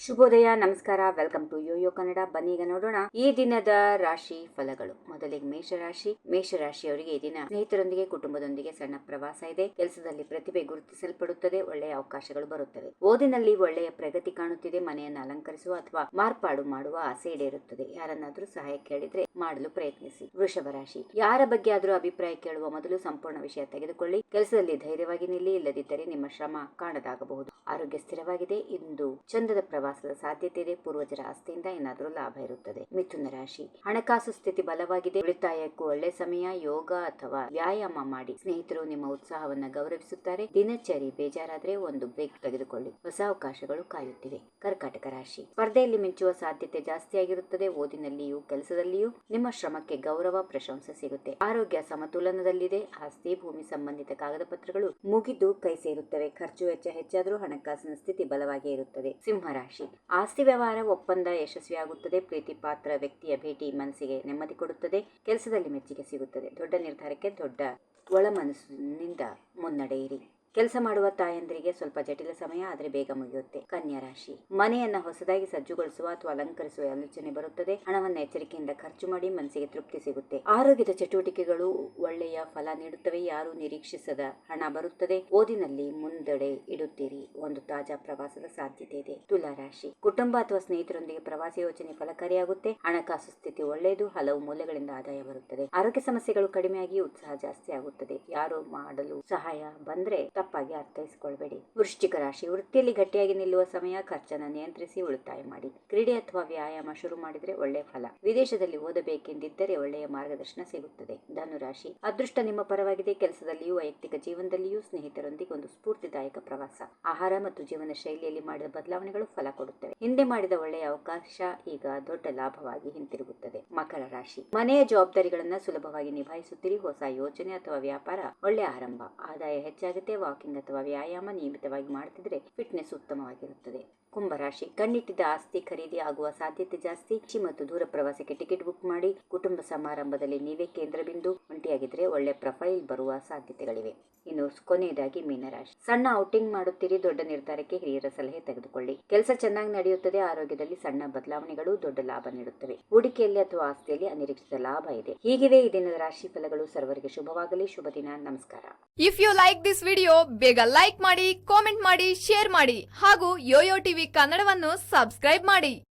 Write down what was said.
ಶುಭೋದಯ, ನಮಸ್ಕಾರ. Welcome to YoYo Kannada. ಬನ್ನಿ ಈಗ ನೋಡೋಣ ಈ ದಿನದ ರಾಶಿ ಫಲಗಳು. ಮೊದಲಿಗೆ ಮೇಷರಾಶಿಯವರಿಗೆ ಈ ದಿನ ಸ್ನೇಹಿತರೊಂದಿಗೆ, ಕುಟುಂಬದೊಂದಿಗೆ ಸಣ್ಣ ಪ್ರವಾಸ ಇದೆ. ಕೆಲಸದಲ್ಲಿ ಪ್ರತಿಭೆ ಗುರುತಿಸಲ್ಪಡುತ್ತದೆ. ಒಳ್ಳೆಯ ಅವಕಾಶಗಳು ಬರುತ್ತವೆ. ಓದಿನಲ್ಲಿ ಒಳ್ಳೆಯ ಪ್ರಗತಿ ಕಾಣುತ್ತಿದೆ. ಮನೆಯನ್ನು ಅಲಂಕರಿಸುವ ಅಥವಾ ಮಾರ್ಪಾಡು ಮಾಡುವ ಆಸೆ ಈಡೇರುತ್ತದೆ. ಯಾರನ್ನಾದ್ರೂ ಸಹಾಯ ಕೇಳಿದ್ರೆ ಮಾಡಲು ಪ್ರಯತ್ನಿಸಿ. ವೃಷಭ ರಾಶಿ, ಯಾರ ಬಗ್ಗೆ ಆದ್ರೂ ಅಭಿಪ್ರಾಯ ಕೇಳುವ ಮೊದಲು ಸಂಪೂರ್ಣ ವಿಷಯ ತೆಗೆದುಕೊಳ್ಳಿ. ಕೆಲಸದಲ್ಲಿ ಧೈರ್ಯವಾಗಿ ನಿಲ್ಲಿ, ಇಲ್ಲದಿದ್ದರೆ ನಿಮ್ಮ ಶ್ರಮ ಕಾಣದಾಗಬಹುದು. ಆರೋಗ್ಯ ಸ್ಥಿರವಾಗಿದೆ. ಇಂದು ಚಂದದ ಪ್ರವಾಸದ ಸಾಧ್ಯತೆ ಇದೆ. ಪೂರ್ವಜರ ಆಸ್ತಿಯಿಂದ ಏನಾದರೂ ಲಾಭ ಇರುತ್ತದೆ. ಮಿಥುನ ರಾಶಿ, ಹಣಕಾಸು ಸ್ಥಿತಿ ಬಲವಾಗಿದೆ. ಉಳಿತಾಯಕ್ಕೂ ಒಳ್ಳೆ ಸಮಯ. ಯೋಗ ಅಥವಾ ವ್ಯಾಯಾಮ ಮಾಡಿ. ಸ್ನೇಹಿತರು ನಿಮ್ಮ ಉತ್ಸಾಹವನ್ನ ಗೌರವಿಸುತ್ತಾರೆ. ದಿನಚರಿ ಬೇಜಾರಾದ್ರೆ ಒಂದು ಬ್ರೇಕ್ ತೆಗೆದುಕೊಳ್ಳಿ. ಹೊಸ ಅವಕಾಶಗಳು ಕಾಯುತ್ತಿವೆ. ಕರ್ಕಾಟಕ ರಾಶಿ, ಸ್ಪರ್ಧೆಯಲ್ಲಿ ಮಿಂಚುವ ಸಾಧ್ಯತೆ ಜಾಸ್ತಿಯಾಗಿರುತ್ತದೆ. ಓದಿನಲ್ಲಿಯೂ ಕೆಲಸದಲ್ಲಿಯೂ ನಿಮ್ಮ ಶ್ರಮಕ್ಕೆ ಗೌರವ, ಪ್ರಶಂಸೆ ಸಿಗುತ್ತೆ. ಆರೋಗ್ಯ ಸಮತೋಲನದಲ್ಲಿದೆ. ಆಸ್ತಿ, ಭೂಮಿ ಸಂಬಂಧಿತ ಕಾಗದ ಪತ್ರಗಳು ಮುಗಿದು ಕೈ ಸೇರುತ್ತವೆ. ಖರ್ಚು ವೆಚ್ಚ ಹೆಚ್ಚಾದರೂ ಹಣಕಾಸಿನ ಸ್ಥಿತಿ ಬಲವಾಗಿ ಇರುತ್ತದೆ. ಸಿಂಹ ರಾಶಿ, ಆಸ್ತಿ ವ್ಯವಹಾರ ಒಪ್ಪಂದ ಯಶಸ್ವಿಯಾಗುತ್ತದೆ. ಪ್ರೀತಿ ಪಾತ್ರ ವ್ಯಕ್ತಿಯ ಭೇಟಿ ಮನಸ್ಸಿಗೆ ನೆಮ್ಮದಿ ಕೊಡುತ್ತದೆ. ಕೆಲಸದಲ್ಲಿ ಮೆಚ್ಚುಗೆ ಸಿಗುತ್ತದೆ. ದೊಡ್ಡ ನಿರ್ಧಾರಕ್ಕೆ ದೊಡ್ಡ ಒಳ ಮನಸ್ಸಿನಿಂದ ಮುನ್ನಡೆಯಿರಿ. ಕೆಲಸ ಮಾಡುವ ತಾಯಂದ್ರಿಗೆ ಸ್ವಲ್ಪ ಜಟಿಲ ಸಮಯ, ಆದರೆ ಬೇಗ ಮುಗಿಯುತ್ತೆ. ಕನ್ಯಾ ರಾಶಿ, ಮನೆಯನ್ನ ಹೊಸದಾಗಿ ಸಜ್ಜುಗೊಳಿಸುವ ಅಥವಾ ಅಲಂಕರಿಸುವ ಆಲೋಚನೆ ಬರುತ್ತದೆ. ಹಣವನ್ನು ಎಚ್ಚರಿಕೆಯಿಂದ ಖರ್ಚು ಮಾಡಿ. ಮನಸ್ಸಿಗೆ ತೃಪ್ತಿ ಸಿಗುತ್ತೆ. ಆರೋಗ್ಯದ ಚಟುವಟಿಕೆಗಳು ಒಳ್ಳೆಯ ಫಲ ನೀಡುತ್ತವೆ. ಯಾರು ನಿರೀಕ್ಷಿಸದ ಹಣ ಬರುತ್ತದೆ. ಓದಿನಲ್ಲಿ ಮುಂದಡೆ ಇಡುತ್ತೀರಿ. ಒಂದು ತಾಜಾ ಪ್ರವಾಸದ ಸಾಧ್ಯತೆ ಇದೆ. ತುಲಾ ರಾಶಿ, ಕುಟುಂಬ ಅಥವಾ ಸ್ನೇಹಿತರೊಂದಿಗೆ ಪ್ರವಾಸ ಯೋಜನೆ ಫಲಕಾರಿಯಾಗುತ್ತೆ. ಹಣಕಾಸು ಸ್ಥಿತಿ ಒಳ್ಳೆಯದು. ಹಲವು ಮೂಲಗಳಿಂದ ಆದಾಯ ಬರುತ್ತದೆ. ಆರೋಗ್ಯ ಸಮಸ್ಯೆಗಳು ಕಡಿಮೆಯಾಗಿ ಉತ್ಸಾಹ ಜಾಸ್ತಿ ಆಗುತ್ತದೆ. ಯಾರು ಮಾಡಲು ಸಹಾಯ ಬಂದ್ರೆ ತಪ್ಪಾಗಿ ಅರ್ಥೈಸಿಕೊಳ್ಬೇಡಿ. ವೃಶ್ಚಿಕ ರಾಶಿ, ವೃತ್ತಿಯಲ್ಲಿ ಗಟ್ಟಿಯಾಗಿ ನಿಲ್ಲುವ ಸಮಯ. ಖರ್ಚನ್ನು ನಿಯಂತ್ರಿಸಿ ಉಳಿತಾಯ ಮಾಡಿ. ಕ್ರೀಡೆ ಅಥವಾ ವ್ಯಾಯಾಮ ಶುರು ಮಾಡಿದ್ರೆ ಒಳ್ಳೆಯ ಫಲ. ವಿದೇಶದಲ್ಲಿ ಓದಬೇಕೆಂದಿದ್ದರೆ ಒಳ್ಳೆಯ ಮಾರ್ಗದರ್ಶನ ಸಿಗುತ್ತದೆ. ಧನುರಾಶಿ, ಅದೃಷ್ಟ ನಿಮ್ಮ ಪರವಾಗಿದೆ. ಕೆಲಸದಲ್ಲಿಯೂ ವೈಯಕ್ತಿಕ ಜೀವನದಲ್ಲಿಯೂ ಸ್ನೇಹಿತರೊಂದಿಗೆ ಒಂದು ಸ್ಫೂರ್ತಿದಾಯಕ ಪ್ರವಾಸ. ಆಹಾರ ಮತ್ತು ಜೀವನ ಶೈಲಿಯಲ್ಲಿ ಮಾಡಿದ ಬದಲಾವಣೆಗಳು ಫಲ ಕೊಡುತ್ತವೆ. ಹಿಂದೆ ಮಾಡಿದ ಒಳ್ಳೆಯ ಅವಕಾಶ ಈಗ ದೊಡ್ಡ ಲಾಭವಾಗಿ ಹಿಂತಿರುಗುತ್ತದೆ. ಮಕರ ರಾಶಿ, ಮನೆಯ ಜವಾಬ್ದಾರಿಗಳನ್ನ ಸುಲಭವಾಗಿ ನಿಭಾಯಿಸುತ್ತೀರಿ. ಹೊಸ ಯೋಜನೆ ಅಥವಾ ವ್ಯಾಪಾರ ಒಳ್ಳೆಯ ಆರಂಭ. ಆದಾಯ ಹೆಚ್ಚಾಗುತ್ತೆ. ವಾಕಿಂಗ್ ಅಥವಾ ವ್ಯಾಯಾಮ ನಿಯಮಿತವಾಗಿ ಮಾಡುತ್ತಿದ್ರೆ ಫಿಟ್ನೆಸ್ ಉತ್ತಮವಾಗಿರುತ್ತದೆ. ಕುಂಭರಾಶಿ, ಕಣ್ಣಿಟ್ಟಿದ್ದ ಆಸ್ತಿ ಖರೀದಿ ಆಗುವ ಸಾಧ್ಯತೆ ಜಾಸ್ತಿ. ಮತ್ತು ದೂರ ಪ್ರವಾಸಕ್ಕೆ ಟಿಕೆಟ್ ಬುಕ್ ಮಾಡಿ. ಕುಟುಂಬ ಸಮಾರಂಭದಲ್ಲಿ ನೀವೇ ಕೇಂದ್ರ ಬಿಂದು. ಒಂಟಿಯಾಗಿದ್ರೆ ಒಳ್ಳೆ ಪ್ರೊಫೈಲ್ ಬರುವ ಸಾಧ್ಯತೆಗಳಿವೆ. ಇನ್ನು ಕೊನೆಯದಾಗಿ ಮೀನರಾಶಿ, ಸಣ್ಣ ಔಟಿಂಗ್ ಮಾಡುತ್ತೀರಿ. ದೊಡ್ಡ ನಿರ್ಧಾರಕ್ಕೆ ಹಿರಿಯರ ಸಲಹೆ ತೆಗೆದುಕೊಳ್ಳಿ. ಕೆಲಸ ಚೆನ್ನಾಗಿ ನಡೆಯುತ್ತದೆ. ಆರೋಗ್ಯದಲ್ಲಿ ಸಣ್ಣ ಬದಲಾವಣೆಗಳು ದೊಡ್ಡ ಲಾಭ ನೀಡುತ್ತವೆ. ಹೂಡಿಕೆಯಲ್ಲಿ ಅಥವಾ ಆಸ್ತಿಯಲ್ಲಿ ಅನಿರೀಕ್ಷಿತ ಲಾಭ ಇದೆ. ಹೀಗಿವೆ ಈ ದಿನದ ರಾಶಿ ಫಲಗಳು. ಸರ್ವರಿಗೆ ಶುಭವಾಗಲಿ. ಶುಭ ದಿನ. ನಮಸ್ಕಾರ. If you like this video, ಬೇಗ ಲೈಕ್ ಮಾಡಿ, ಕಾಮೆಂಟ್ ಮಾಡಿ, ಶೇರ್ ಮಾಡಿ ಹಾಗೂ ಯೋಯೋ ಟಿವಿ ಕನ್ನಡವನ್ನು ಸಬ್ಸ್ಕ್ರೈಬ್ ಮಾಡಿ.